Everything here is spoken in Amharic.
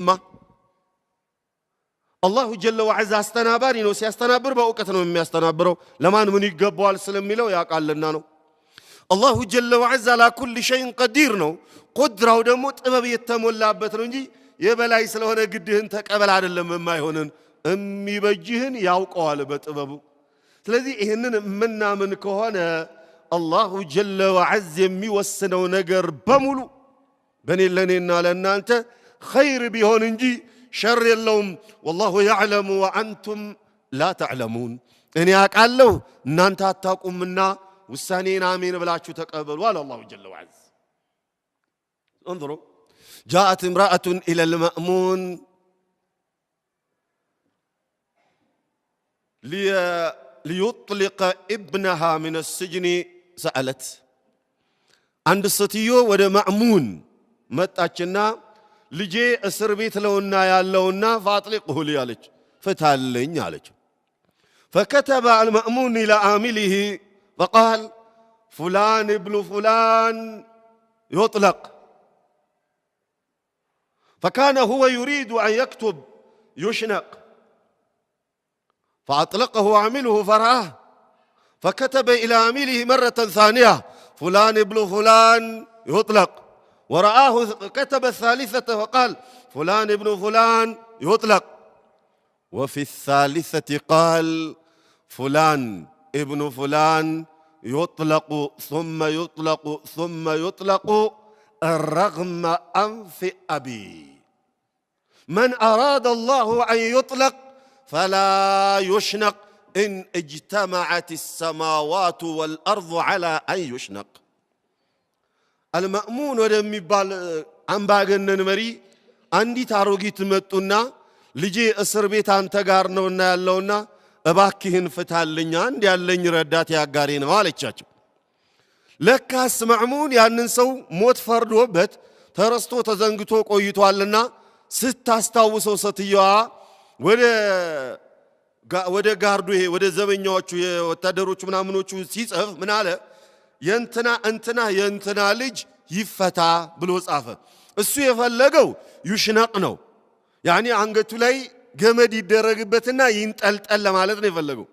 ما الله جل وعز استنابري ነው ሲያስተናብር በእውቀት ነው የሚያስተናብረው ለማን ምን ይገባዋል ስለሚለው ያቃልና ነው الله جل وعز على كل شيء قدير ነው ቁድራው ደግሞ ጥበብ የተሞላበት ነው እንጂ የበላይ ስለሆነ ግድህን ተቀበል አይደለም የማይሆንን የሚበጅህን ያውቀዋል በጥበቡ ስለዚህ ይሄንን ምናምን ከሆነ الله جل وعز የሚወስነው ነገር በሙሉ በኔ ለኔና ለናንተ خير ቢሆን እንጂ شر የለውም والله يعلم وانتم لا تعلمون እኔ አቃለሁ እናንተ አታቁምና ውሳኔን አሜን ብላችሁ ተቀበሉ አለ الله جل وعز انظروا جاءت امرأة إلى المأمون ليطلق ابنها من السجن سألت عند ستيو ود مأمون متاچنا ልጄ እስር ቤት ለውና ያለውና فاطلقه لي አለች ፍታልኝ አለች فكتب المأمون إلى عامله فقال فلان ابن فلان يطلق فكان هو يريد أن يكتب يشنق فأطلقه عامله فرآه فكتب إلى عامله مرة ثانية فلان ابن فلان يطلق ورآه كتب الثالثة وقال فلان ابن فلان يطلق وفي الثالثة قال فلان ابن فلان يطلق ثم يطلق ثم يطلق رغم أنف أبي من أراد الله أن يطلق فلا يشنق إن اجتمعت السماوات والأرض على أن يشنق المأمون ወደሚባል አምባገነን መሪ አንዲት አሮጊት መጡና ልጄ እስር ቤት አንተ ጋር ነውና ያለውና እባክህን ፍታልኝ አንድ ያለኝ ረዳት ያጋሪ ነው አለቻቸው ለካስ ማዕሙን ያንን ሰው ሞት ፈርዶበት ተረስቶ ተዘንግቶ ቆይቷልና ስታስታውሰው ሰትየዋ ወደ ጋርዱ ወደ ዘበኛዎቹ የወታደሮቹ ምናምኖቹ ሲጽፍ ምን አለ የእንትና ልጅ ይፈታ ብሎ ጻፈ እሱ የፈለገው ይሽነቅ ነው ያኒ አንገቱ ላይ ገመድ ይደረግበትና ይንጠልጠል ለማለት ነው የፈለገው